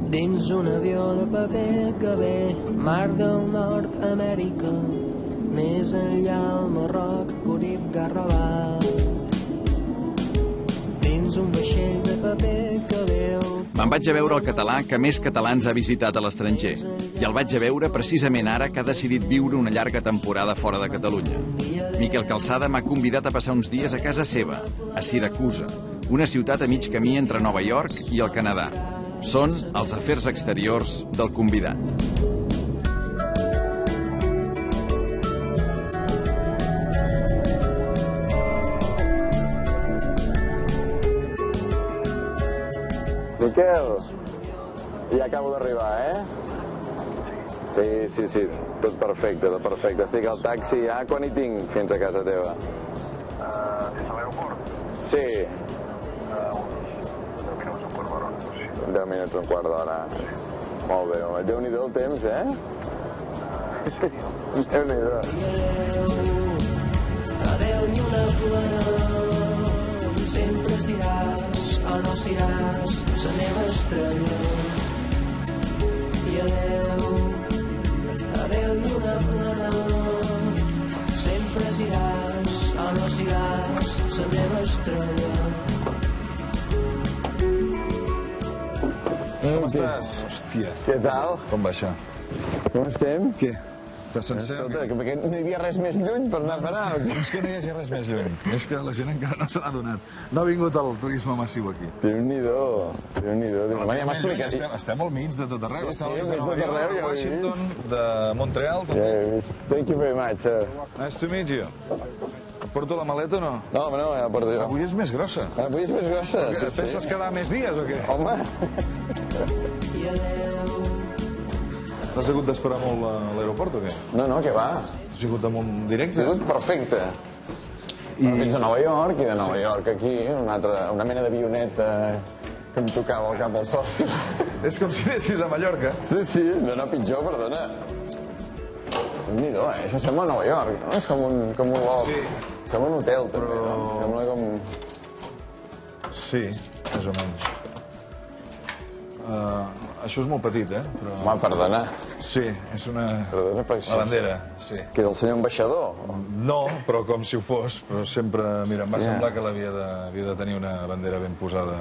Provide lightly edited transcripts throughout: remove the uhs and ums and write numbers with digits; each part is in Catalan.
dins un avió de paper que ve mar del Nord-Amèrica, més enllà el Marroc, Curib, Garrabat, dins un vaixell de paper que veu. Me'n vaig a veure el català que més catalans ha visitat a l'estranger. I el vaig a veure precisament ara que ha decidit viure una llarga temporada fora de Catalunya. Miquel Calçada m'ha convidat a passar uns dies a casa seva, a Siracusa, una ciutat a mig camí entre Nova York i el Canadà. Són els afers exteriors del convidat. Miquel, ja acabo d'arribar, Sí, tot perfecte, Estic al taxi ja. Quan hi tinc fins a casa teva? Fins a l'aeroport? Sí. Uns 10 minuts, un quart d'hora. 10 minuts, un quart d'hora. Molt bé, home. Déu-n'hi-do el temps, Déu-n'hi-do. Adéu, lluna plena, sempre seràs o no seràs la meva estrella. I adéu, lluna plena, sempre seràs o no seràs la meva estrella. Com estàs? Hòstia. Què tal? Com va això? Com estem? Què? Estàs sencer? Escolta, que no hi havia res més lluny per anar a parar. No és que no hi hagi res més lluny. És que la gent encara no se n'ha donat. No ha vingut el turisme massiu aquí. Déu-n'hi-do. Home, ja m'expliques. Estem al mig de tot arreu. Sí, al mig de tot arreu, ja ho he Washington, de Montreal, Ja també. he vist. Thank you very much, sir. Nice to meet you. Et porto la maleta o no? No, home, no, ja la porto jo. Avui és més grossa. Avui és més grossa, Et penses quedar més dies o què? Home, T'has hagut d'esperar molt a l'aeroport o què? no, què va? Has vingut amb un Ha directe? sigut perfecte. Fins a Nova York, i de Nova York aquí, una mena d'avioneta que em tocava al cap del sostre. És com si anessis a Mallorca. Sí, no, pitjor, perdona. Déu-n'hi-do, això sembla Nova York, no? És com un loft. Sí. Sembla un hotel, també, no? Sembla com... Sí, més o menys. Això és molt petit, Però... Home, perdona. Sí, és una... Perdona, però La bandera, sí. Que és el senyor ambaixador. No, però com si ho fos. Però sempre, mira, em va Hòstia. semblar que havia de tenir una bandera ben posada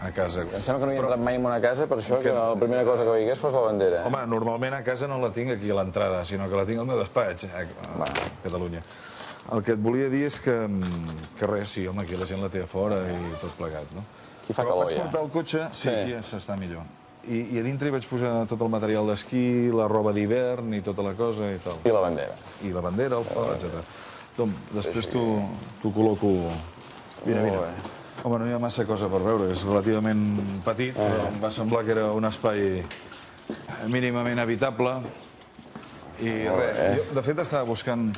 a casa. Em sembla que no hi he entrat mai en una casa, per això que la primera cosa que veiés fos la bandera. Home, normalment a casa no la tinc aquí a l'entrada, sinó que la tinc al meu despatx, a Catalunya. El que et volia dir és que res, sí, home, aquí la gent la té a fora i tot plegat, no? Aquí fa Però calor, vaig ja. portar el cotxe, sí, Sí. aquí ja s'està millor. I a dintre hi vaig posar tot el material d'esquí, la roba d'hivern i tota la cosa i tal. I la bandera. I la bandera, el pal, etc. Doncs després t'ho col·loco... Mira. Molt bé. Home, no hi ha massa cosa per veure, és relativament petit, però em va semblar que era un espai mínimament habitable. I res, jo, de fet, estava buscant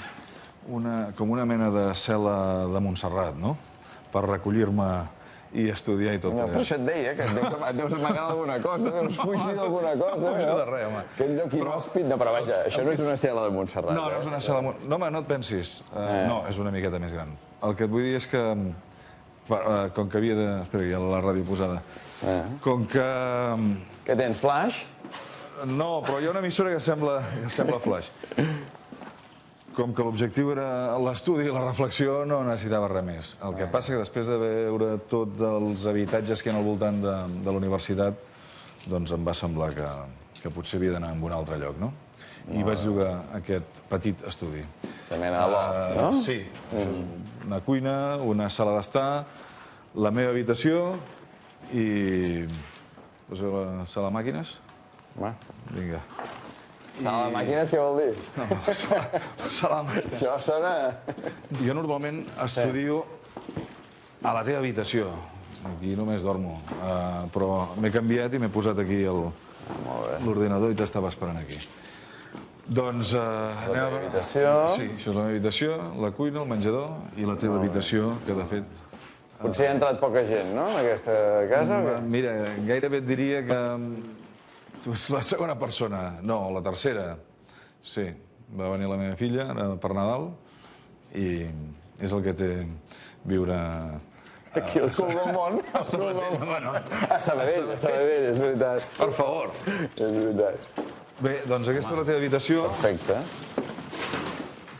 com una mena de cel·la de Montserrat, no?, per recollir-me i estudiar i tot. No, per això et deia, que et deus amagar d'alguna cosa, deus fugir d'alguna cosa. No fujo de res, home. Aquest lloc inhòspit, no, però vaja, això no és una cel·la de Montserrat. No, no és una cel·la... No, home, no et pensis. No, és una miqueta més gran. El que et vull dir és que, com que havia de... Espera, hi ha la ràdio posada. Com que... Què tens, flash? No, però hi ha una emissora que sembla flash. Com que l'objectiu era l'estudi i la reflexió, no necessitava res més. El que passa que després de veure tots els habitatges que hi ha al voltant de la universitat, doncs em va semblar que potser havia d'anar a un altre lloc, no? I vaig llogar aquest petit estudi. Aquesta mena de loft, no? Sí. Una cuina, una sala d'estar, la meva habitació i... Poseu la sala de màquines? Home, Vinga. sala de màquines, què vol dir? No, sala de màquines. Això sona... Jo normalment estudio a la teva habitació. Aquí només dormo. Però m'he canviat i m'he posat aquí l'ordinador i t'estava esperant aquí. Doncs... La teva habitació... Sí, això és la meva habitació, la cuina, el menjador i la teva habitació, que de fet... Potser hi ha entrat poca gent, no?, en aquesta casa? Mira, gairebé et diria que tu ets la segona persona. No, la tercera. Sí, va venir la meva filla per Nadal i és el que té viure Aquí, el cul del món. A Sabadell, és veritat. Per favor. És veritat. Bé, doncs aquesta és la teva habitació, Perfecte.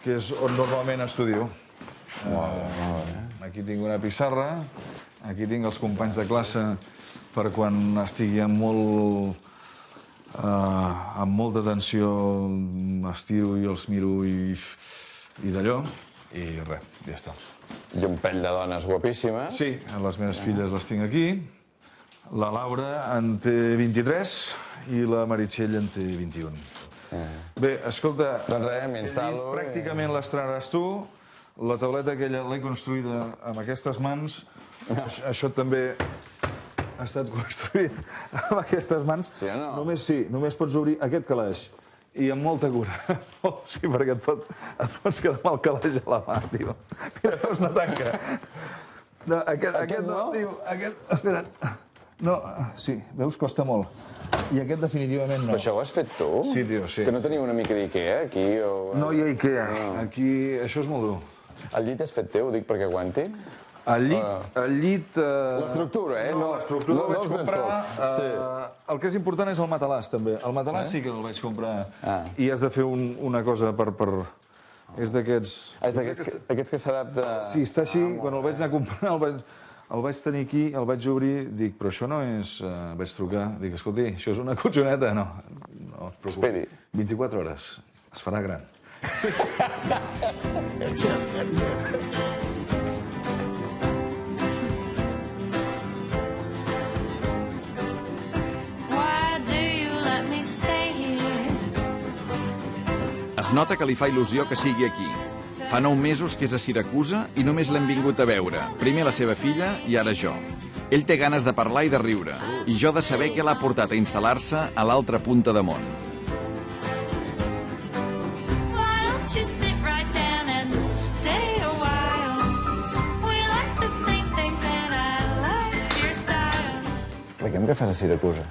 que és on normalment estudio. Molt bé. Aquí tinc una pissarra, aquí tinc els companys de classe per quan estigui amb molta tensió, estiro i els miro i d'allò, i res, ja està. I un pell de dones guapíssimes. Sí, les meves filles les tinc aquí. La Laura en té 23 i la Meritxell en té 21. Bé, escolta, Doncs res, m'instal·lo i- pràcticament l'estrenaràs tu. La tauleta aquella l'he construïda amb aquestes mans. Això també ha estat construït amb aquestes mans. Sí o no? Només pots obrir aquest calaix. I amb molta cura. Sí, perquè et pots quedar amb el calaix a la mà, tio. Mira, veus la tanca. No, aquest no, tio. Aquest, espera't. No, sí, veus, costa molt. I aquest definitivament no. Però això ho has fet tu? Sí, tio, sí. Que no teniu una mica d'Ikea, aquí? O... No hi ha Ikea. Aquí, això és molt dur. El llit és fet teu, ho dic perquè aguanti? El llit... L'estructura, No, l'estructura la vaig comprar. Sí. El que és important és el matalàs, també. El matalàs sí que el vaig comprar. I has de fer una cosa per... És d'aquests... És d'aquests que s'adapta... Sí, està així. Quan el vaig anar a comprar, el vaig tenir aquí, el vaig obrir, dic, però això no és... Vaig trucar, dic, escolti, això és una cotxoneta. No es preocupi. Esperi. 24 hores. Es farà gran. Why do you let me stay here? Es nota que li fa il·lusió que sigui aquí. Fa 9 mesos que és a Siracusa i només l'hem vingut a veure. Primer la seva filla i ara jo. Ell té ganes de parlar i de riure, i jo de saber què l'ha portat a instal·lar-se a l'altra punta de món. Why don't you sit right down and stay a while? We like the same things and I like your style. Digue'm què fas a Siracusa.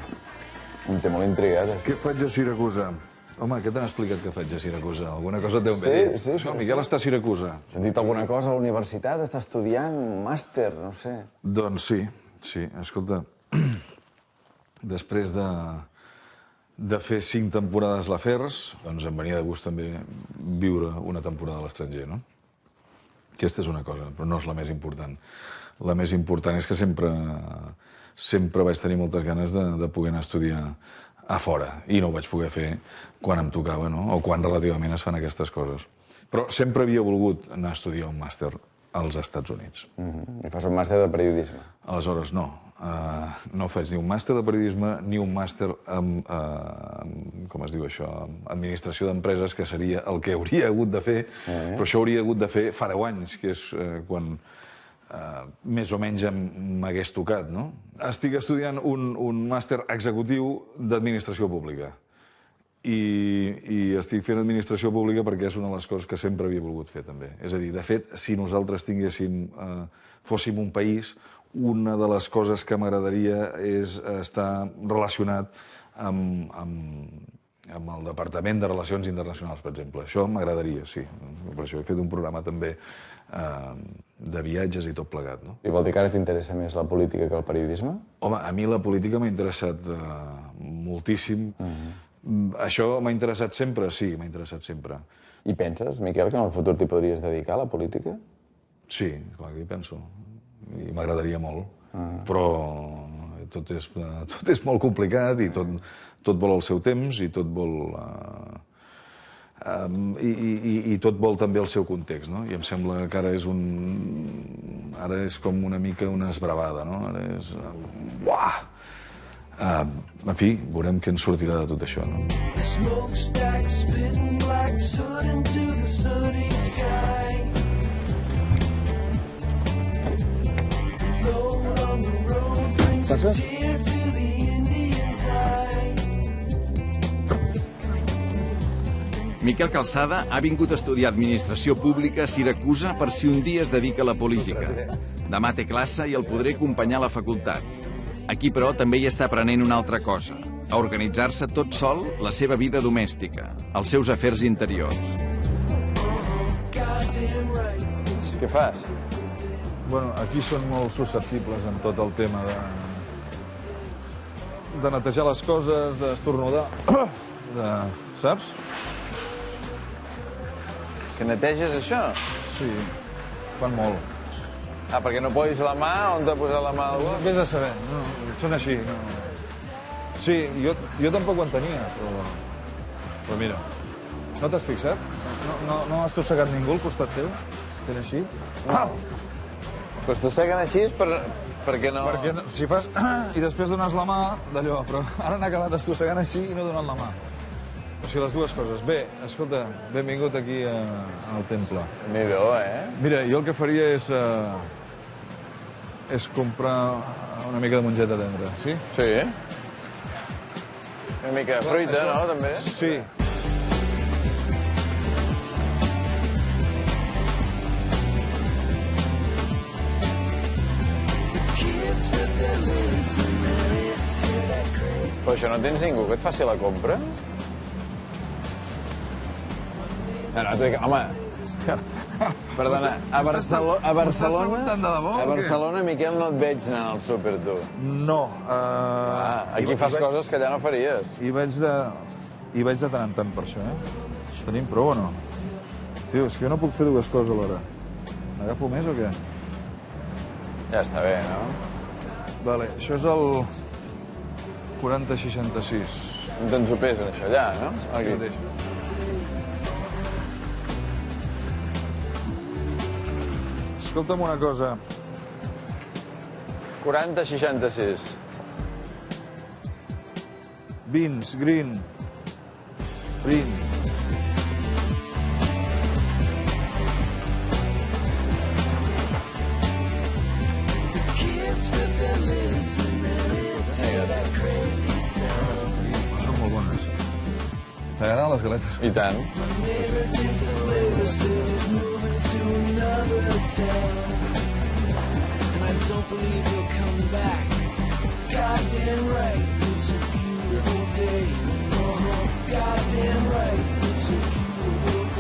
Em té molt intrigat, això. Què faig a Siracusa? Home, què t'han explicat que faig a Siracusa? Alguna cosa et deuen haver dit. Sí. No, Miquel està a Siracusa. Has sentit alguna cosa a la universitat? Està estudiant un màster, no sé. Doncs sí, escolta, després de fer 5 temporades l'Afers, doncs em venia de gust també viure una temporada a l'estranger, no? Aquesta és una cosa, però no és la més important. La més important és que sempre vaig tenir moltes ganes de poder anar a estudiar a fora, i no ho vaig poder fer quan em tocava, no? O quan relativament es fan aquestes coses. Però sempre havia volgut anar a estudiar un màster als Estats Units. I fas un màster de periodisme. Aleshores, no. No faig ni un màster de periodisme ni un màster en, com es diu això, administració d'empreses, que seria el que hauria hagut de fer, però això hauria hagut de fer fa 10 anys, que és quan més o menys m'hagués tocat, no? Estic estudiant un màster executiu d'administració pública. I estic fent administració pública perquè és una de les coses que sempre havia volgut fer, també. És a dir, de fet, si nosaltres fóssim un país, una de les coses que m'agradaria és estar relacionat amb el Departament de Relacions Internacionals, per exemple. Això m'agradaria, sí. Per això he fet un programa també de viatges i tot plegat, no? I vol dir que ara t'interessa més la política que el periodisme? Home, a mi la política m'ha interessat moltíssim. Això m'ha interessat sempre? Sí, m'ha interessat sempre. I penses, Miquel, que en el futur t'hi podries dedicar a la política? Sí, clar que hi penso. I m'agradaria molt. Però tot és molt complicat i tot vol el seu temps i tot vol... I tot vol també el seu context, no? I em sembla que ara és com una mica una esbravada, no? Ara és... Uah! En fi, veurem què en sortirà de tot això, no? Smokestack spitting black soot into the sooty sky. Road on the road brings a tear to the Indian's eye. Miquel Calçada ha vingut a estudiar Administració Pública a Siracusa per si un dia es dedica a la política. Demà té classe i el podré acompanyar a la facultat. Aquí, però, també hi està aprenent una altra cosa, a organitzar-se tot sol la seva vida domèstica, els seus afers interiors. Què fas? Bueno, aquí són molt susceptibles en tot el tema de netejar les coses, d'estornudar, saps? Que neteges això? Sí, fan molt. Ah, perquè no posis la mà, on t'ha posat la mà algú? Vés a saber, no, són així. No. Sí, jo tampoc ho entenia, però mira, no t'has fixat? No has tossegat ningú al costat teu? Fent així? No. Però es tosseguen així perquè no... Perquè si fas i després dones la mà, d'allò, però ara han acabat estossegant així i no donant la mà. O sigui, les dues coses. Bé, escolta, benvingut aquí al temple. Déu-n'hi-do, Mira, jo el que faria és comprar una mica de mongeta tendra, sí? Sí. Una mica de fruita, no, també? Sí. Però això no tens ningú que et faci la compra? No, home, perdona, a Barcelona, Miquel, no et veig anant al súper, tu. No. Aquí fas coses que allà no faries. Hi vaig de tant en tant per això, Tenim prou o no? Tio, és que jo no puc fer dues coses alhora. N'agafo més o què? Ja està bé, no? Vale, això és el 4066. On ens ho pesen, això, allà, no? Aquí. Mateix. Escolta'm una cosa. 40-66. Beans, green. Green. Són molt bones. T'agraden les galetes? I tant.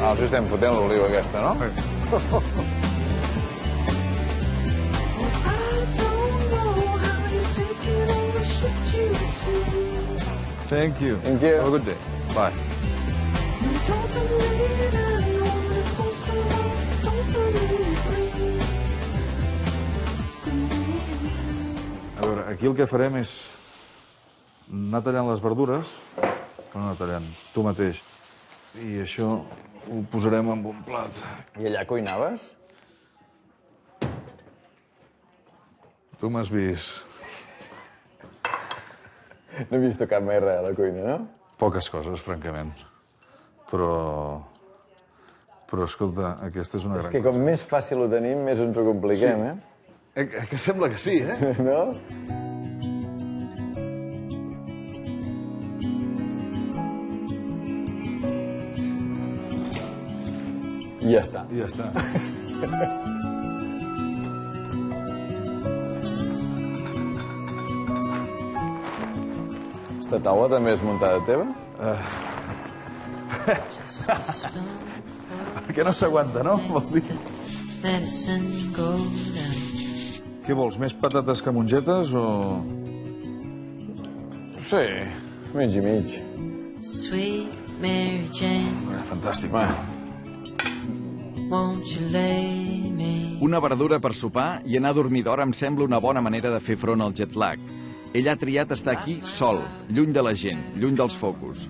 Ah, els estem fotent l'oliva aquesta, no? Thank you. Thank you. Have a good day. Bye. A veure, aquí el que farem és anar tallant les verdures, però no anar tallant, tu mateix. I això ho posarem en un plat. I allà cuinaves? Tu m'has vist No he vist cap mai res a la cuina, no? poques coses, francament. Però escolta, aquesta és una És gran que com més fàcil ho tenim, més ens ho compliquem, Que sembla que sí, No? I ja està. I ja està. Aquesta taula també és muntada teva? Que no s'aguanta, no? Vols dir? Medicine go down. Què vols, més patates que mongetes o...? Sí, mig i mig. Sweet Mary Jane, Fantàstic. Va, won't you lay me? Una verdura per sopar i anar a dormir d'hora em sembla una bona manera de fer front al jet lag. Ell ha triat estar aquí sol, lluny de la gent, lluny dels focus.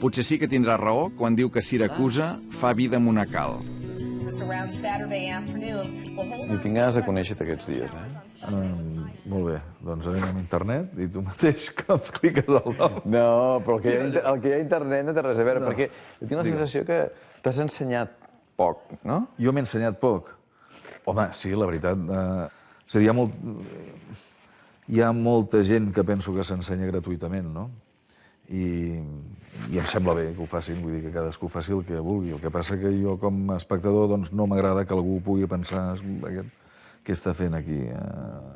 Potser sí que tindrà raó quan diu que Siracusa fa vida monacal. jo tinc ganes de conèixer-te aquests dies, Molt bé, doncs anem a internet i tu mateix que em cliques el nom. No, però el que hi ha a internet no té res a veure, perquè jo tinc la sensació que t'has ensenyat poc, no? Jo m'he ensenyat poc. Home, sí, la veritat. És a dir, hi ha molta gent que penso que s'ensenya gratuïtament, no? I em sembla bé que ho facin, vull dir que cadascú faci el que vulgui. El que passa que jo, com a espectador, doncs no m'agrada que algú pugui pensar què està fent aquí.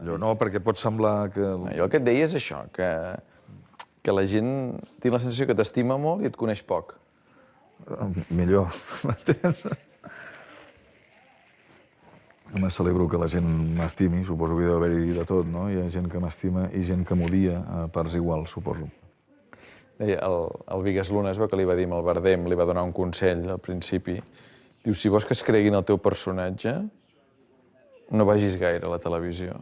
No, perquè pot semblar que... Jo el que et deia és això, que la gent tinc la sensació que t'estima molt i et coneix poc. Millor, m'entens? Home, celebro que la gent m'estimi, suposo que deu haver-hi de tot, no? Hi ha gent que m'estima i gent que m'odia a parts iguals, suposo. Deia, el Bigues Luna es veu que li va dir amb el Bardem, li va donar un consell al principi. Diu, si vols que es creguin el teu personatge, no vagis gaire a la televisió.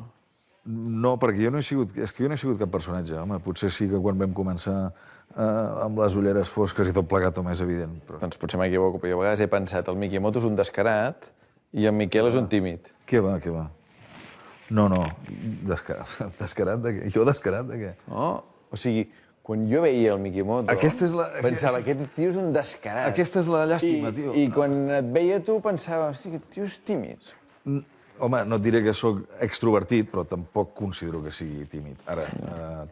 No, perquè jo no he sigut cap personatge, home. Potser sí que quan vam començar amb les ulleres fosques i tot plegat o més evident. Però... Doncs potser m'equivoco, però jo a vegades he pensat el Mikimoto és un descarat i en Miquel és un tímid. Què va, què va? No, descarat de què? Jo descarat de què? No, o sigui, quan jo veia el Mikimoto, pensava, aquest tio és un descarat. Aquesta és la llàstima, tio. I quan et veia tu pensava, hosti, aquest tio és tímid. Home, no et diré que sóc extrovertit, però tampoc considero que sigui tímid. Ara,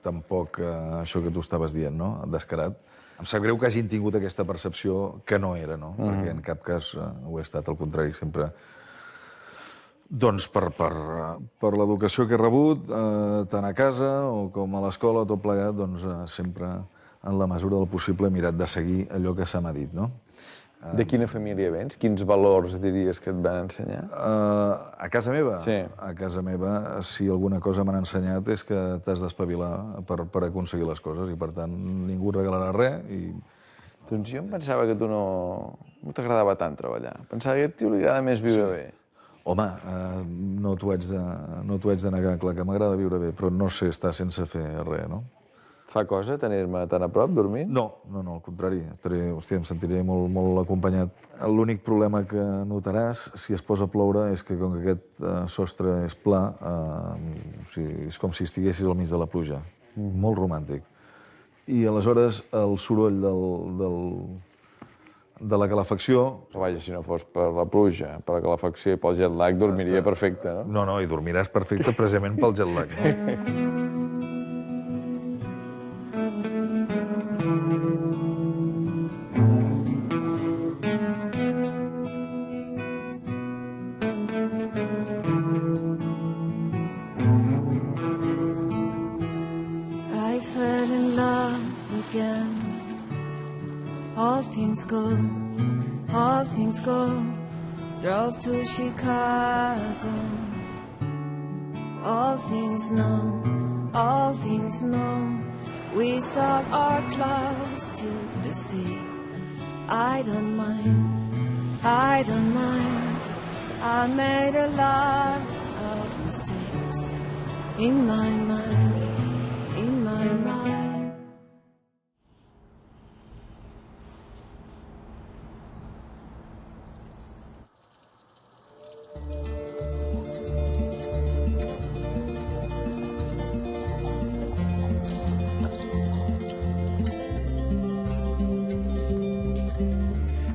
tampoc això que tu estaves dient, no? Descarat. Em sap greu que hagin tingut aquesta percepció que no era, no? Perquè en cap cas ho he estat, al contrari, sempre... Doncs per l'educació que he rebut, tant a casa o com a l'escola, tot plegat, doncs sempre, en la mesura del possible, he mirat de seguir allò que se m'ha dit, no? De quina família vens? Quins valors diries que et van ensenyar? A casa meva? Sí. A casa meva, si alguna cosa m'han ensenyat és que t'has d'espavilar per aconseguir les coses i, per tant, ningú et regalarà res i... Doncs jo em pensava que tu no t'agradava tant treballar. Pensava que a aquest tio li agrada més viure bé. Home, no t'ho haig de negar, clar que m'agrada viure bé, però no sé estar sense fer res, no? Fa cosa tenir-me tan a prop, dormint? No, al contrari. Hòstia, em sentiré molt acompanyat. L'únic problema que notaràs, si es posa a ploure, és que com que aquest sostre és pla, és com si estiguessis al mig de la pluja. Molt romàntic. I aleshores el soroll de la calefacció... Però vaja, si no fos per la pluja, per la calefacció i pel jet lag, dormiria perfecte, no? No, i dormiràs perfecte precisament pel jet lag, no? I fell in love again. All things good, all things good. Drove to Chicago. All things known, all things known. We saw our clouds to the sea. I don't mind, I don't mind. I made a lot of mistakes in my mind, in my mind.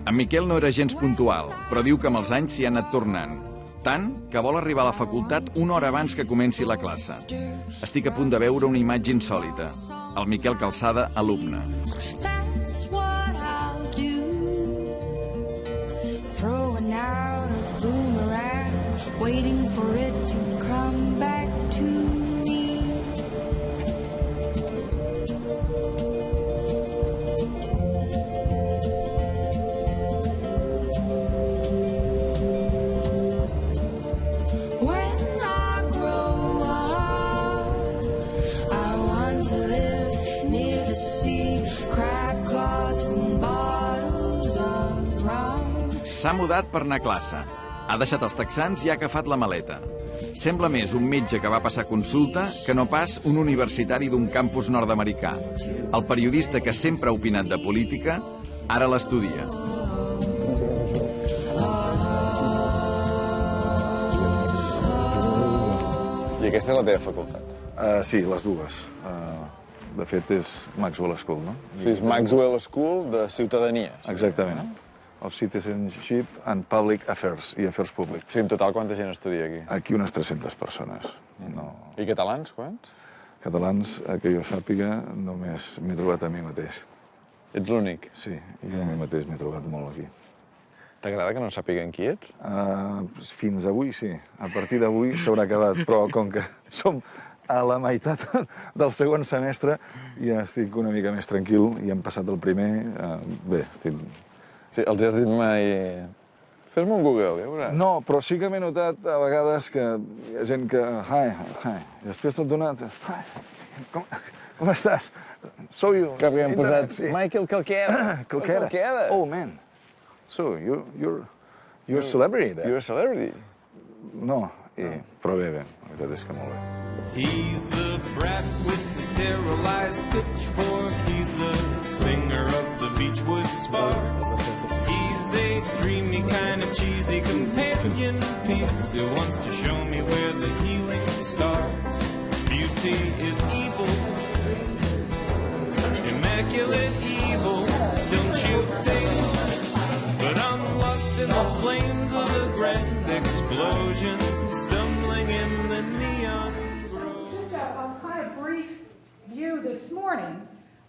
En Miquel no era gens puntual, però diu que amb els anys s'hi ha anat tornant. Tant que vol arribar a la facultat una hora abans que comenci la classe. Estic a punt de veure una imatge insòlita. El Miquel Calçada, alumne. That's what I'll do. Throwing out a boomerang, waiting for it to come back to me. When I grow up, I want to live near the sea, crab claws and bottles of rum. S'ha mudat per anar a classe. Ha deixat els texans i ha agafat la maleta. Sembla més un metge que va passar consulta que no pas un universitari d'un campus nord-americà. El periodista que sempre ha opinat de política, ara l'estudia. I aquesta és la teva facultat. Sí, les dues. De fet, és Maxwell School, no? O sigui, és Maxwell School de Ciutadania. Exactament. Of Citizenship and Public Affairs, i Afers Públics. O sigui, en total, quanta gent estudia aquí? Aquí unes 300 persones. No. I catalans, quants? Catalans, que jo sàpiga, només m'he trobat a mi mateix. Ets l'únic. Sí, jo a mi mateix m'he trobat molt aquí. T'agrada que no sàpiguen qui ets? Fins avui, sí. A partir d'avui s'haurà acabat, però com que som a la meitat del segon semestre, ja estic una mica més tranquil i hem passat el primer. Bé, estic... Sí, els has dit mai Fes-me un Google, ja veuràs. No, però sí que m'he notat a vegades que hi ha gent que... Hi. I després tot donat... Hi. Com estàs? Sou you? Que havíem posat Sí. Michael Calquera. Calquera. Oh, man. So, you're a celebrity there. You're a celebrity. No, però bé, la veritat és que molt bé. He's the brat with the sterilized pitchfork. He's the singer of the Beechwood Sparks. He's a dreamy kind of cheesy companion piece who wants to show me where the healing starts. Beauty is evil, immaculate evil, don't you think? But I'm lost in the flames of a grand explosion, stumbling in the neon grove. Just a kind of brief view this morning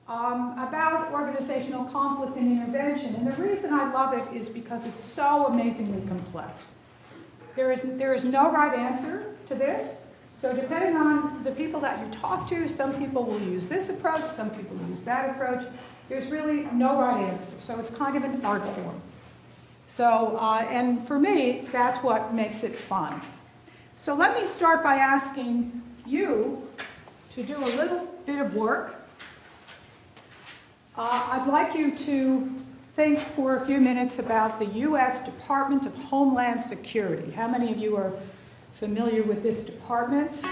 about organizational conflict and intervention. And the reason I love it is because it's so amazingly complex. There is no right answer to this. So depending on the people that you talk to, some people will use this approach, some people use that approach. There's really no right answer. So it's kind of an art form. So, and for me, that's what makes it fun. So let me start by asking you to do a little bit of work. I'd like you to think for a few minutes about the U.S. Department of Homeland Security. How many of you are familiar with this department?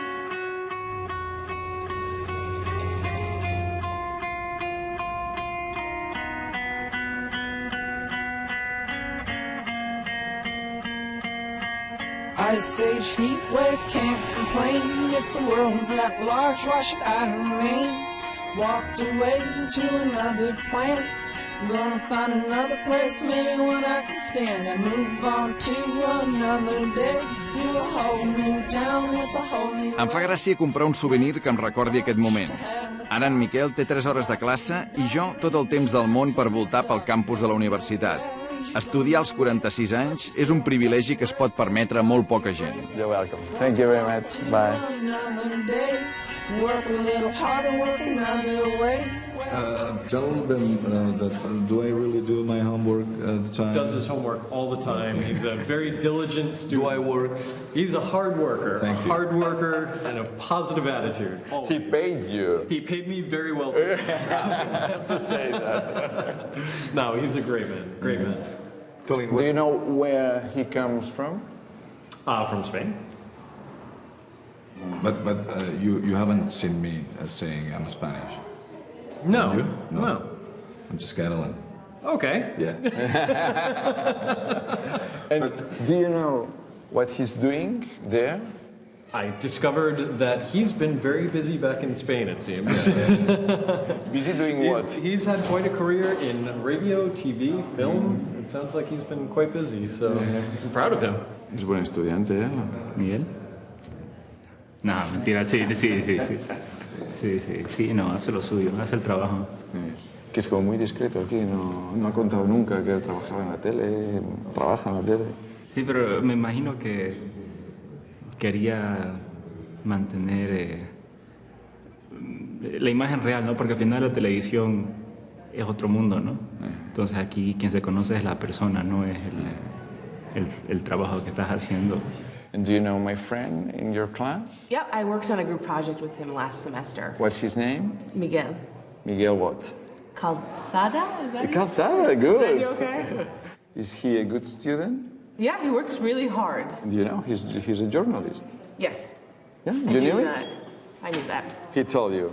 Ice age, heat wave, can't complain. If the world's at large, why should I remain? Walked away to another planet. Gonna find another place, maybe one I can stand. And move on to another day, to a whole new town with a whole new... Em fa gràcia comprar un souvenir que em recordi aquest moment. Ara en Miquel té 3 hores de classe i jo tot el temps del món per voltar pel campus de la universitat. Estudiar als 46 anys és un privilegi que es pot permetre molt poca gent. You're welcome. Thank you very much. Bye. Another day, work a little harder, work another way. Tell them that do I really do my homework at the time? Does his homework all the time. He's a very diligent student. Do I work? He's a hard worker. Thank you. A hard worker and a positive attitude. He paid you. He paid me very well. I have to say that. No, he's a great man. Great man. Do you know where he comes from? From Spain. But you haven't seen me saying I'm Spanish. No. You? No. I'm just Catalan. Okay. Yeah. And do you know what he's doing there? I discovered that he's been very busy back in Spain, it seems. Busy doing what? He's had quite a career in radio, TV, film. It sounds like he's been quite busy, so I'm proud of him. Es buen estudiante, ¿eh? ¿Miguel? No, mentira, sí, no, hace lo suyo, hace el trabajo. Que es como muy discreto aquí, no ha contado nunca que él trabajaba en la tele, trabaja en la tele. Sí, pero me imagino que quería mantener la imagen real, ¿no? Porque al final la televisión es otro mundo, ¿no? Entonces aquí quien se conoce es la persona, no es el trabajo que estás haciendo. And do you know my friend in your class? Yeah, I worked on a group project with him last semester. What's his name? Miguel. Miguel what? Calzada? Is that it? Calzada, good. Is that okay? Is he a good student? Yeah, he works really hard. Do you know he's a journalist? Yes. Yeah, I you knew knew that. it? I knew that. He told you.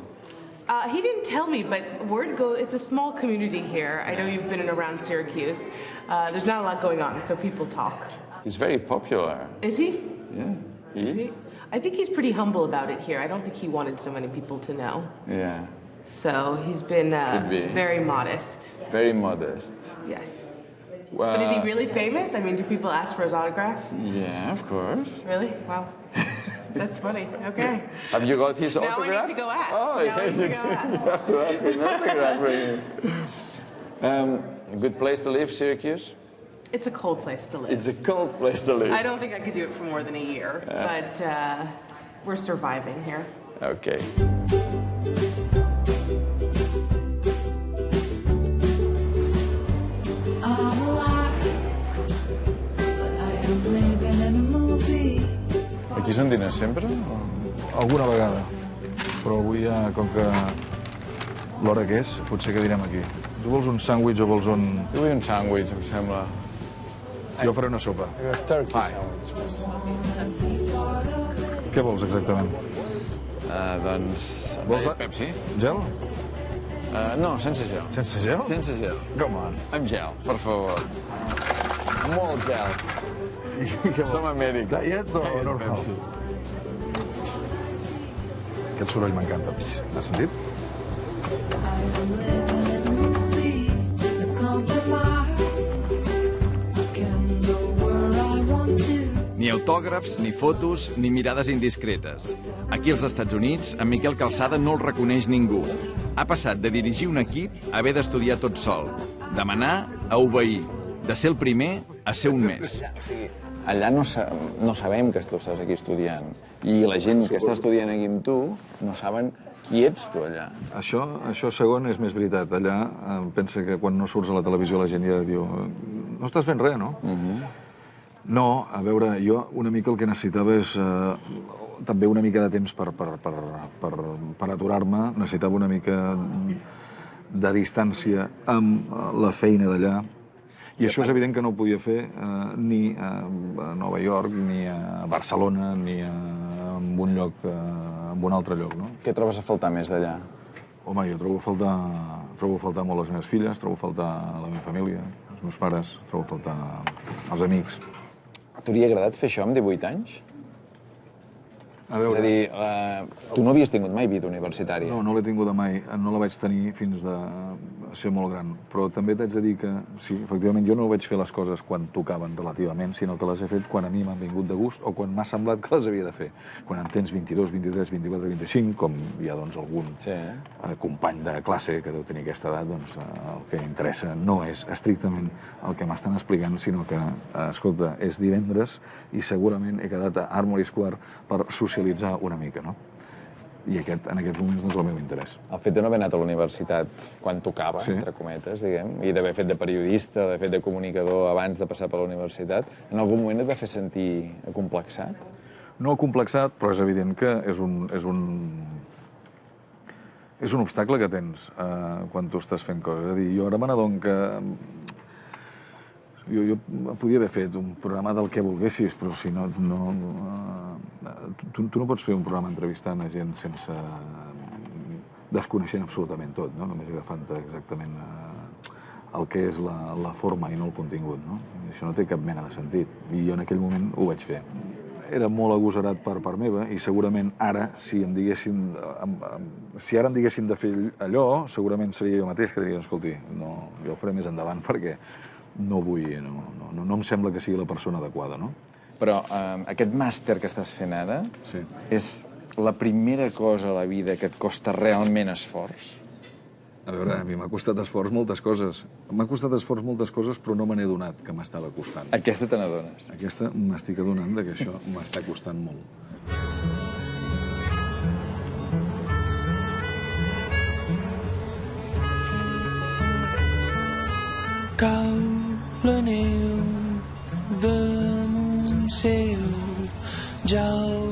He didn't tell me, but word goes, it's a small community here. I know you've been in around Syracuse. There's not a lot going on, so people talk. He's very popular. Is he? Yeah, he is. I think he's pretty humble about it here. I don't think he wanted so many people to know. Yeah, So he's been Could be. very modest. very modest. Yes. But is he really famous? I mean, do people ask for his autograph? Yeah, of course. Really? Wow. That's funny. Okay. Have you got his Now we autograph? need to go ask. Oh, Now we need to go ask. you have to ask an autograph for him. A good place to live, Syracuse? It's a cold place to live. It's a cold place to live. I don't think I could do it for more than a year, but we're surviving here. Okay. I'm alive. És un dinar sempre? Alguna vegada. Però avui ja, com que l'hora que és, potser que direm aquí. Tu vols un sàndwich o vols un... Jo vull un sàndwich, em sembla. Jo faré una sopa. Turkey sandwich. Què vols exactament? Doncs... Vols Pepsi? Gel? No, sense gel. Sense gel? Sense gel. Come on. Amb gel, per favor. Molt gel. Som a Amèrica. Diet o normal? Pepsi. Aquest soroll m'encanta. Has sentit? Ni autògrafs, ni fotos, ni mirades indiscretes. Aquí als Estats Units, en Miquel Calçada no el reconeix ningú. Ha passat de dirigir un equip a haver d'estudiar tot sol, de manar a obeir, de ser el primer a ser un més. Allà no sabem que tu estàs aquí estudiant. I la gent que està estudiant aquí amb tu no saben qui ets tu allà. Això segon és més veritat. Allà pensa que quan no surts a la televisió la gent ja diu no estàs fent res, no? No, a veure, jo una mica el que necessitava és també una mica de temps per aturar-me. Necessitava una mica de distància amb la feina d'allà. I això és evident que no ho podia fer ni a Nova York, ni a Barcelona, ni en un altre lloc, no? Què trobes a faltar més d'allà? Home, jo trobo a faltar molt les meves filles, trobo a faltar la meva família, els meus pares, trobo a faltar els amics. A tu li ha agradat fer això amb 18 anys? A veure... És a dir, tu no havies tingut mai vida universitària. No, no l'he tinguda mai. No la vaig tenir fins de ser molt gran. Però també t'haig de dir que, sí, efectivament, jo no vaig fer les coses quan tocaven relativament, sinó que les he fet quan a mi m'han vingut de gust o quan m'ha semblat que les havia de fer. Quan en tens 22, 23, 24, 25, com hi ha doncs, algun company de classe que deu tenir aquesta edat, doncs el que interessa no és estrictament el que m'estan explicant, sinó que, escolta, és divendres i segurament he quedat a Armory Square per socialitzar una mica, no? I en aquests moments no és el meu interès. El fet de no haver anat a la universitat quan tocava, entre cometes, diguem, i d'haver fet de periodista, d'haver fet de comunicador abans de passar per la universitat, en algun moment et va fer sentir acomplexat? No acomplexat, però és evident que és un obstacle que tens quan tu estàs fent coses. És a dir, jo ara me n'adono que jo podia haver fet un programa del que volguessis, però si no... Tu no pots fer un programa entrevistant a gent sense... desconeixent absolutament tot, no? Només agafant exactament el que és la forma i no el contingut, no? Això no té cap mena de sentit. I jo en aquell moment ho vaig fer. Era molt agosarat per part meva i segurament ara, si ara em diguessin de fer allò, segurament seria jo mateix que diria, escolti, no, jo ho faré més endavant perquè no vull, no em sembla que sigui la persona adequada, no? Però aquest màster que estàs fent ara és la primera cosa a la vida que et costa realment esforç? A veure, a mi m'ha costat esforç moltes coses. M'ha costat esforç moltes coses, però no me n'he adonat que m'estava costant. Aquesta te n'adones? Aquesta m'estic adonant que això m'està costant molt. Cau la neu damunt seu, ja el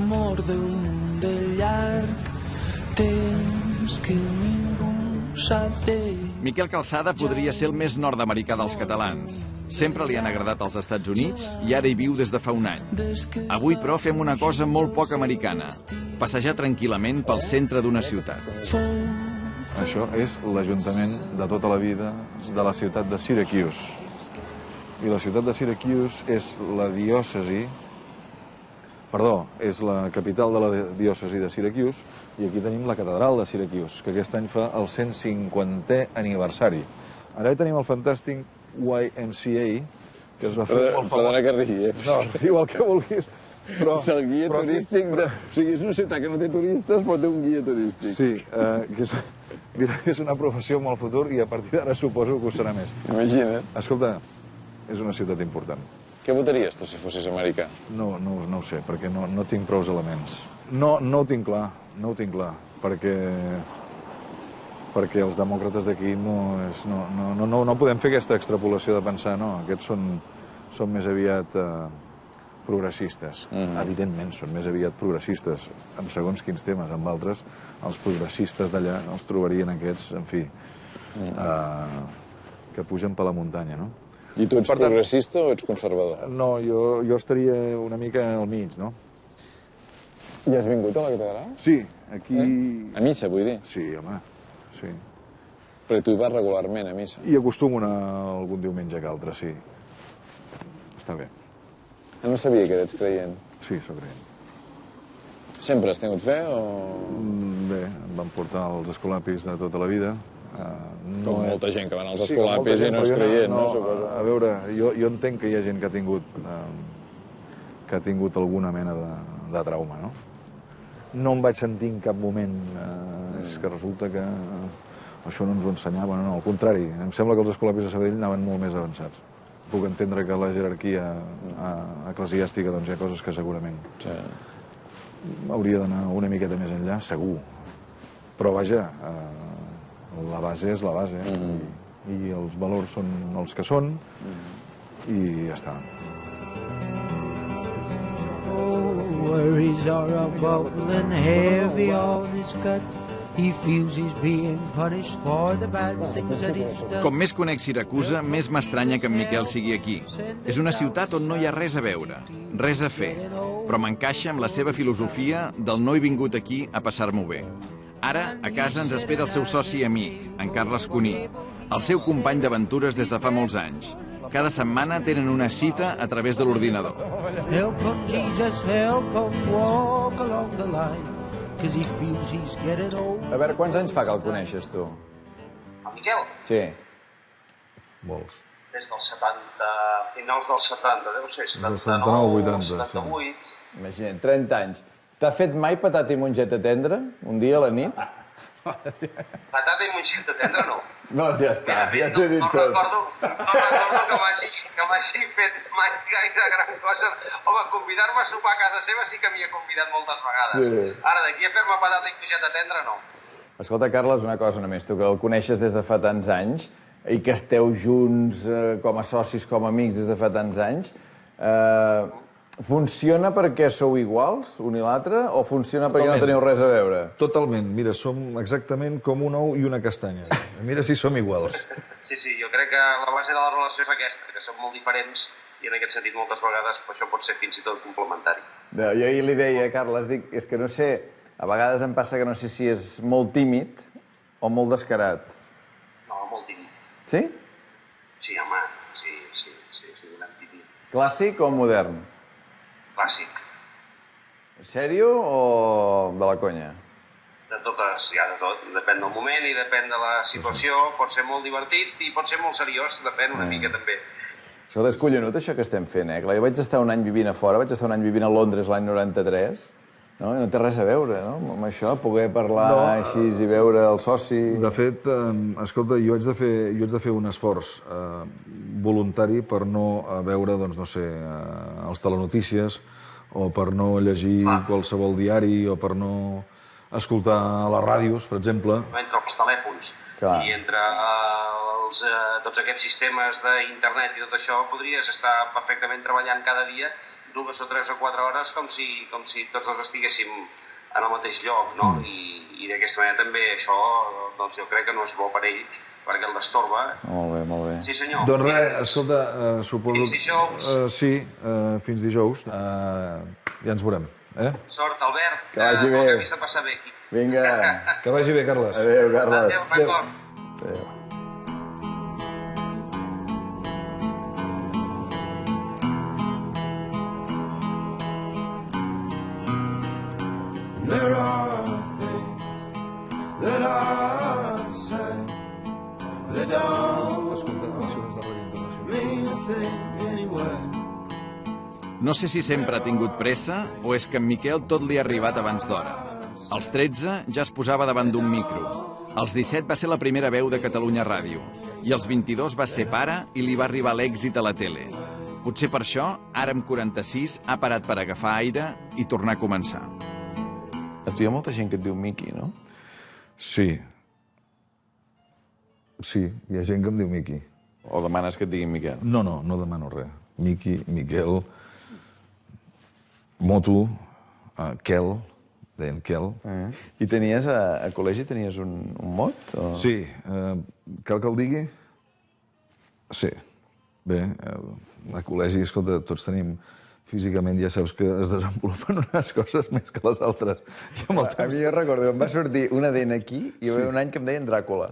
mort damunt del llarg temps que ningú sap d'ell. Miquel Calçada podria ser el més nord-americà dels catalans. Sempre li han agradat els Estats Units i ara hi viu des de fa un any. Avui, però, fem una cosa molt poc americana. Passejar tranquil·lament pel centre d'una ciutat. Això és l'Ajuntament de tota la vida de la ciutat de Syracuse. I la ciutat de Syracuse és la diòcesi... Perdó, és la capital de la diòcesi de Syracuse i aquí tenim la catedral de Syracuse, que aquest any fa el 150è aniversari. Ara hi tenim el fantàstic YMCA, que es va fer molt famós. Perdona que rigui, No, diu el que vulguis. És el guia turístic de... O sigui, és una ciutat que no té turistes, però té un guia turístic. Sí, que és una professió molt futur i a partir d'ara suposo que ho serà més. Imagina't. Escolta, és una ciutat important. Què votaries tu si fossis americà? No ho sé, perquè no tinc prou elements. No ho tinc clar, perquè els demòcrates d'aquí no podem fer aquesta extrapolació de pensar, no, aquests són més aviat progressistes. Evidentment, són més aviat progressistes, en segons quins temes. Amb altres, els progressistes d'allà els trobarien aquests, en fi, que pugen per la muntanya, no? I tu ets progressista o ets conservador? No, jo estaria una mica al mig, no? I has vingut a la catedral? Sí, aquí... A missa, vull dir? Sí, home, sí. Perquè tu hi vas regularment a missa. I acostumo a anar algun diumenge que altre, sí. Està bé. No sabia que eres creient. Sí, soc creient. Sempre has tingut fe o...? Bé, em van portar els escolapis de tota la vida. Com molta gent que van als escolapis i no és creient, no? A veure, jo entenc que hi ha gent que ha tingut alguna mena de trauma, no? No em vaig sentir en cap moment... És que resulta que això no ens ho ensenyaven, no, al contrari. Em sembla que els escolapis de Sabadell anaven molt més avançats. Puc entendre que la jerarquia eclesiàstica doncs hi ha coses que segurament hauria d'anar una miqueta més enllà, segur. Però vaja, la base és la base, i els valors són els que són, i ja està. Worries are a bubbling heavy on his gut. He feels he's being punished for the bad things that he's done. Com més conec Siracusa, més m'estranya que en Miquel sigui aquí. És una ciutat on no hi ha res a veure, res a fer, però m'encaixa amb la seva filosofia del no he vingut aquí a passar-m'ho bé. Ara, a casa ens espera el seu soci i amic, en Carles Cuní, el seu company d'aventures des de fa molts anys. Cada setmana tenen una cita a través de l'ordinador. Help him, Jesus, help him walk along the line, 'cause he feels he's getting old. A veure, quants anys fa que el coneixes, tu? El Miquel? Sí. Molts. Des dels 70, finals dels 70, deu ser, 79, 80, 78. Imagina't, 30 anys. T'ha fet mai patata i mongeta tendra? Un dia a la nit? Patata i mongeta tendra, no. Doncs ja està, ja t'he dit tot. No recordo que m'hagi fet mai gaire gran cosa. Home, convidar-me a sopar a casa seva sí que m'hi ha convidat moltes vegades. Sí. Ara, d'aquí a fer-me patata i mongeta tendra, no. Escolta, Carles, una cosa només. Tu que el coneixes des de fa tants anys i que esteu junts com a socis, com a amics des de fa tants anys, funciona perquè sou iguals, un i l'altre, o funciona perquè no teniu res a veure? Totalment. Mira, som exactament com un ou i una castanya. Mira si som iguals. Sí, jo crec que la base de la relació és aquesta, que som molt diferents i en aquest sentit moltes vegades això pot ser fins i tot complementari. Jo ahir li deia, Carles, dic, és que no sé, a vegades em passa que no sé si és molt tímid o molt descarat. No, molt tímid. Sí? Sí, home, sí, és un gran tímid. Clàssic o modern? Clàssic. Sèrio o de la conya? De totes, ja de tot. Depèn del moment i depèn de la situació. Pot ser molt divertit i pot ser molt seriós, depèn una mica també. Escolta, és collonut això que estem fent, Clar, jo vaig estar un any vivint a fora, vaig estar un any vivint a Londres l'any 93, no? I no té res a veure, no?, amb això, poder parlar així i veure el soci... De fet, escolta, jo haig de fer un esforç voluntari per no veure, doncs, no sé, els telenotícies, o per no llegir qualsevol diari, o per no escoltar les ràdios, per exemple. Entre els telèfons i entre tots aquests sistemes d'internet i tot això, podries estar perfectament treballant cada dia 2 o 3 o 4 hores com si tots dos estiguéssim en el mateix lloc, no? I d'aquesta manera també això, doncs jo crec que no és bo per ell, perquè el destorba. Molt bé, molt bé. Sí, senyor. Doncs res, escolta, suposo... Fins dijous. Sí, fins dijous. Ja ens veurem, Sort, Albert. Que vagi bé. Que havies de passar bé aquí. Vinga. Que vagi bé, Carles. Adéu, Carles. Adéu, d'acord. Adéu. There are things that I say that don't mean a thing anyway. No sé si sempre ha tingut pressa o és que en Miquel tot li ha arribat abans d'hora. Als 13 ja es posava davant d'un micro. Als 17 va ser la primera veu de Catalunya Ràdio. I als 22 va ser pare i li va arribar l'èxit a la tele. Potser per això, ara amb 46, ha parat per agafar aire i tornar a començar. A tu hi ha molta gent que et diu Miqui, no? Sí. Sí, hi ha gent que em diu Miqui. O demanes que et diguin Miquel? No demano res. Miqui, Miquel... moto, Kel, deien Kel. I tenies, a col·legi tenies un mot? Sí, cal que el digui? Sí. Bé, a col·legi, escolta, tots tenim físicament, ja saps que es desenvolupen unes coses més que les altres. A mi jo recordo que em va sortir un ADN aquí i hi va haver un any que em deien Dràcula.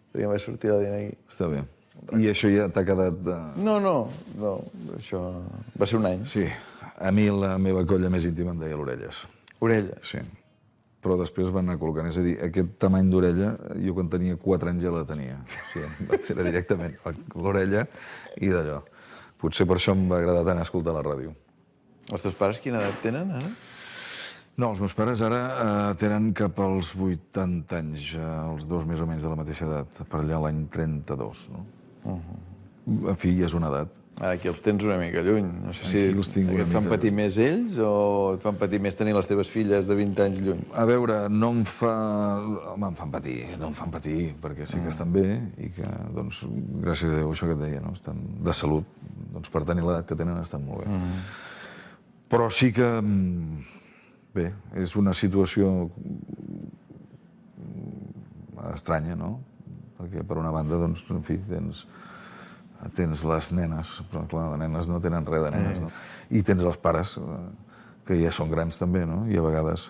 Perquè em va sortir l'ADN aquí. Està bé. I això ja t'ha quedat... No, això va ser un any. Sí. A mi la meva colla més íntima em deia l'Orelles. Orelles? Sí. Però després van anar col·locant. És a dir, aquest tamany d'orella, jo quan tenia 4 anys ja la tenia. Sí, era directament l'orella i d'allò. Potser per això em va agradar tant escoltar la ràdio. Els teus pares quina edat tenen, ara? No, els meus pares ara tenen cap als 80 anys, els dos més o menys de la mateixa edat, per allà l'any 32, no? En fi, ja és una edat. Ara aquí els tens una mica lluny. No sé si et fan patir més ells o et fan patir més tenir les teves filles de 20 anys lluny? A veure, no em fa... Home, em fan patir, perquè sí que estan bé i que, doncs, gràcies a Déu, això que et deia, no? Estan de salut, doncs per tenir l'edat que tenen estan molt bé. Però sí que... Bé, és una situació estranya, no? Perquè, per una banda, doncs, en fi, tens les nenes, però clar, de nenes no tenen res de nenes, no? I tens els pares, que ja són grans també, no? I a vegades,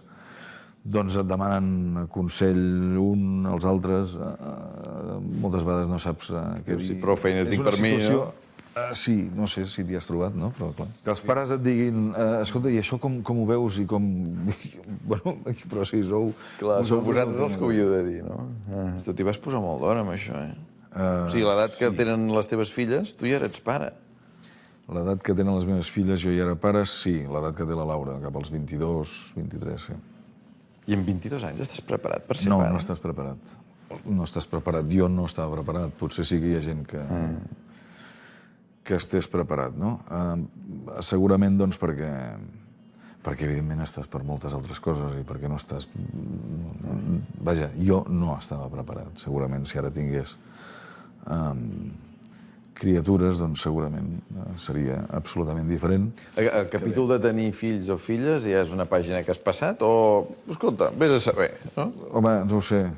doncs, et demanen consell un als altres, moltes vegades no saps què dir. Si prou feina tinc per mi, no? Sí, no sé si t'hi has trobat, no? Però clar, que els pares et diguin, escolta, i això com ho veus i com... Bueno, però si sou... Clar, sou vosaltres els que ho havíeu de dir, no? Tu t'hi vas posar molt d'hora amb això, O sigui, l'edat que tenen les teves filles, tu ja eres pare. L'edat que tenen les meves filles, jo ja era pare, sí. L'edat que té la Laura, cap als 22, 23, sí. I amb 22 anys estàs preparat per ser pare? No, no estàs preparat. No estàs preparat. Jo no estava preparat. Potser sí que hi ha gent que estés preparat, no? Segurament, doncs, perquè evidentment estàs per moltes altres coses i perquè no estàs... Vaja, jo no estava preparat. Segurament, si ara tingués criatures, doncs segurament seria absolutament diferent. El capítol de tenir fills o filles ja és una pàgina que has passat o... Escolta, vés a saber, no? Home, no ho sé.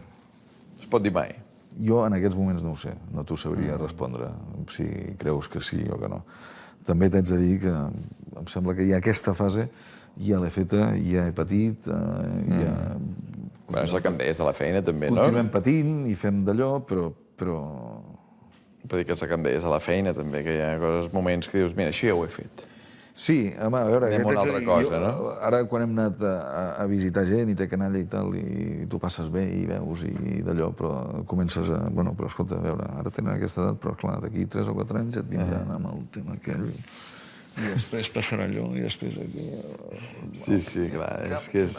Es pot dir mai. Jo en aquests moments no ho sé, no t'ho sabria respondre, si creus que sí o que no. També t'haig de dir que em sembla que ja aquesta fase ja l'he feta, ja he patit, ja... Bueno, és el que em deies de la feina, també, no? Continuem patint i fem d'allò, però... Vull dir que és el que em deies de la feina, també, que hi ha moments que dius, mira, això ja ho he fet. Sí, home, a veure... Anem a una altra cosa, no? Ara, quan hem anat a visitar gent i té canalla i tal, i tu passes bé i veus i d'allò, però comences a... Bueno, però escolta, a veure, ara tenen aquesta edat, però clar, d'aquí 3 o 4 anys et vindran amb el tema aquell... I després passarà allò, i després aquí... Sí, clar, és que és...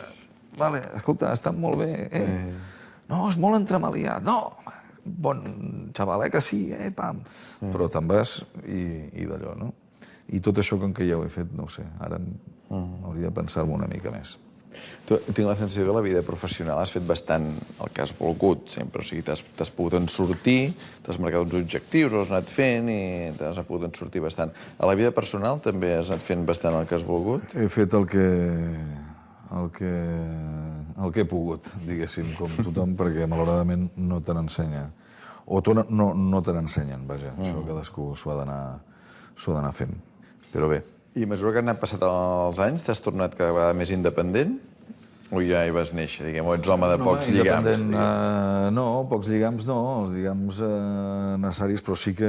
Vale, escolta, està molt bé, No, és molt entremaliat, no! Bon xaval, que sí, pam! Però te'n vas i d'allò, no? I tot això, com que ja ho he fet, no ho sé, ara hauria de pensar-m'ho una mica més. Tinc la sensació que la vida professional has fet bastant el que has volgut, sempre. O sigui, t'has pogut en sortir, t'has marcat uns objectius, els has anat fent i t'has pogut en sortir bastant. A la vida personal també has anat fent bastant el que has volgut? He fet el que he pogut, diguéssim, com tothom, perquè malauradament no te n'ensenya. O no te n'ensenyen, vaja. Això cadascú s'ho ha d'anar fent. Però bé. I a mesura que han anat passat els anys, t'has tornat cada vegada més independent? O ja hi vas néixer, diguem, o ets home de pocs lligams? No, pocs lligams no, els lligams necessaris, però sí que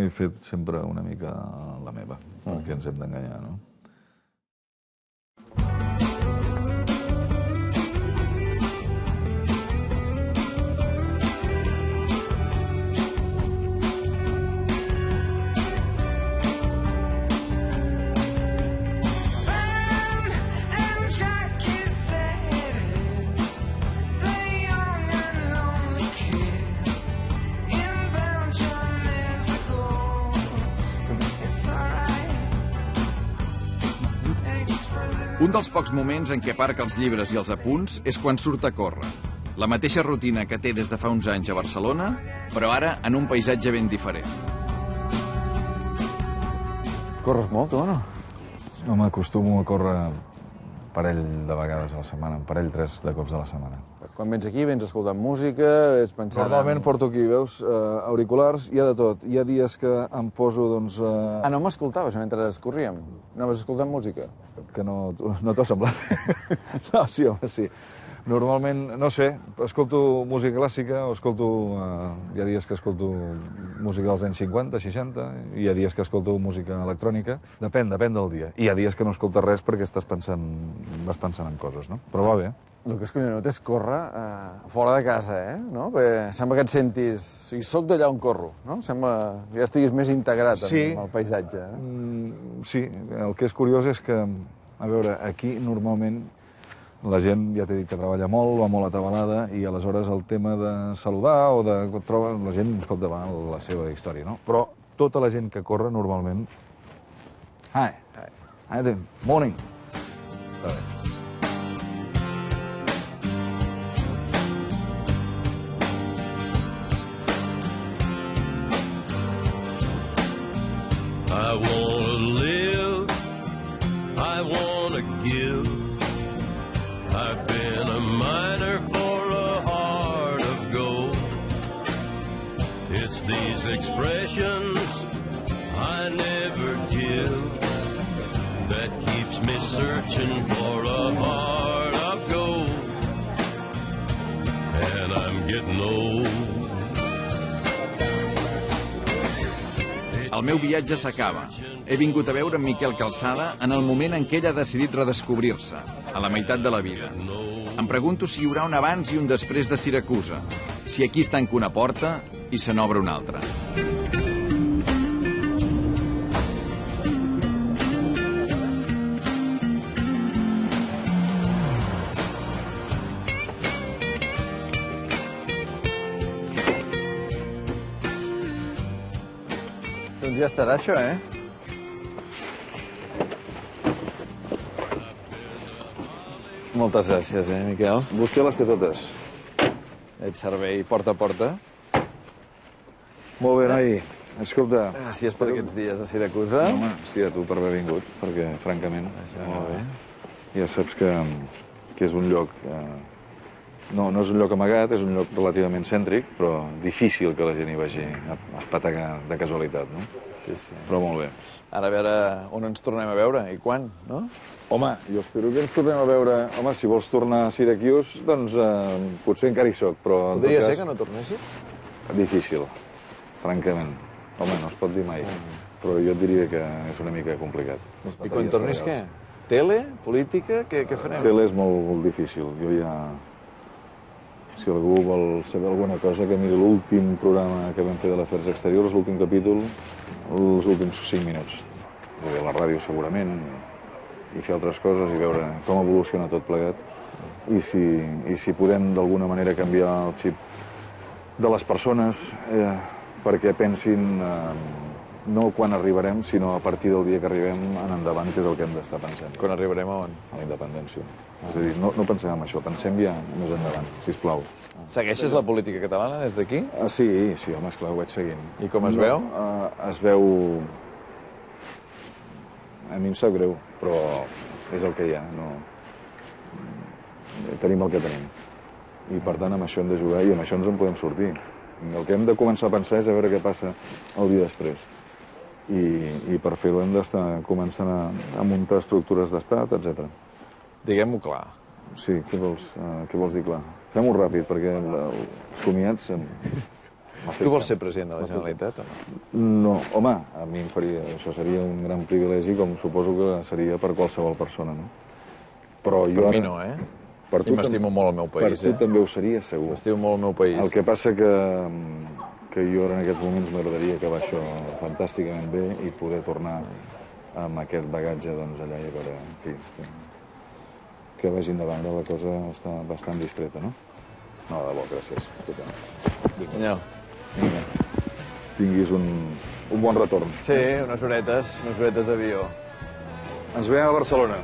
he fet sempre una mica la meva, perquè ens hem d'enganyar, no? Un dels pocs moments en què aparca els llibres i els apunts és quan surt a córrer. La mateixa rutina que té des de fa uns anys a Barcelona, però ara en un paisatge ben diferent. Corres molt, tu, o no? Home, acostumo a córrer un parell de vegades a la setmana, un parell, 3 de cops a la setmana. Quan vens aquí, vens escoltant música, vens pensant... Normalment porto aquí, veus, auriculars, hi ha de tot. Hi ha dies que em poso, doncs... Ah, no m'escoltaves mentre corríem? Anaves escoltant música? Que no t'ho ha semblat? No, sí, home, sí. Normalment, no sé, escolto música clàssica o escolto... hi ha dies que escolto música dels anys 50, 60, i hi ha dies que escolto música electrònica. Depèn del dia. I hi ha dies que no escoltes res perquè vas pensant en coses, no? Però va bé. El que és collonut és córrer fora de casa, no? Perquè sembla que et sentis... O sigui, soc d'allà on corro, no? Sembla que ja estiguis més integrat amb el paisatge. Sí, el que és curiós és que, a veure, aquí normalment la gent, ja t'he dit que treballa molt, va molt atabalada, i aleshores el tema de saludar o de... la gent escolta davant la seva història, no? Però tota la gent que corre normalment... Hi there, morning. Està bé. I wanna live, I wanna give. I've been a miner for a heart of gold. It's these expressions I never give that keeps me searching for a heart of gold. And I'm getting old. El meu viatge s'acaba. He vingut a veure en Miquel Calçada en el moment en què ell ha decidit redescobrir-se, a la meitat de la vida. Em pregunto si hi haurà un abans i un després de Siracusa, si aquí es tanca una porta i se n'obre una altra. Doncs ja estarà això, Moltes gràcies, Miquel? Vostè les té totes. Ets servei porta a porta. Molt bé, noi. Escolta... Gràcies per aquests dies a Siracusa. No, home, hòstia, tu per haver vingut, perquè, francament... Molt bé. Ja saps que és un lloc... No és un lloc amagat, és un lloc relativament cèntric, però difícil que la gent hi vagi a espatagar de casualitat, no? Sí. Però molt bé. Ara a veure on ens tornem a veure i quan, no? Home, jo espero que ens tornem a veure... Home, si vols tornar a Syracuse, doncs potser encara hi soc, però... Podria ser que no tornessi? Difícil, francament. Home, no es pot dir mai, però jo et diria que és una mica complicat. I quan tornis què? Tele? Política? Què farem? Tele és molt difícil. Jo ja... Si algú vol saber alguna cosa, que miri l'últim programa que vam fer de l'Afers Exteriors, l'últim capítol, els últims 5 minuts. Vull dir, la ràdio segurament, i fer altres coses i veure com evoluciona tot plegat. I si podem d'alguna manera canviar el xip de les persones perquè pensin no quan arribarem, sinó a partir del dia que arribem en endavant, que és el que hem d'estar pensant. Quan arribarem a on? A la independència. És a dir, no pensem en això, pensem ja més endavant, sisplau. Segueixes la política catalana des d'aquí? Sí, home, esclar, ho vaig seguint. I com es veu? Es veu... A mi em sap greu, però és el que hi ha. Tenim el que tenim. I, per tant, amb això hem de jugar i amb això ens en podem sortir. El que hem de començar a pensar és a veure què passa el dia després. I per fer-ho hem d'estar començant a muntar estructures d'estat, etc. Diguem-ho clar. Sí, què vols dir clar? Fem-ho ràpid, perquè els comiats... Tu vols ser president de la Generalitat o no? No, home, a mi em faria... Això seria un gran privilegi, com suposo que seria per qualsevol persona, no? Però jo per mi no, I m'estimo molt el meu país, Per tu també ho seria, segur. M'estimo molt el meu país. El que passa que jo ara en aquests moments m'agradaria acabar això fantàsticament bé i poder tornar amb aquest bagatge doncs, allà i a veure, en fi, que vagi endavant. La cosa està bastant distreta, no? No, de bo, gràcies. Senyor. Vinga. Tinguis un bon retorn. Sí, unes horetes d'avió. Ens veiem a Barcelona.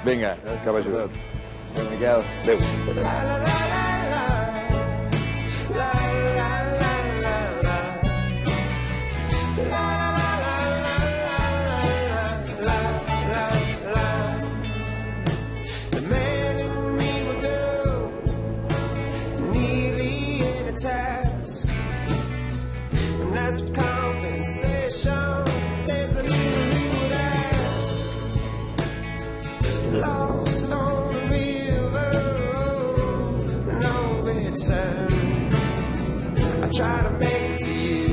Vinga. Que vagi bé. Miquel. Adéu. lost on a river of no return. I try to make it to you.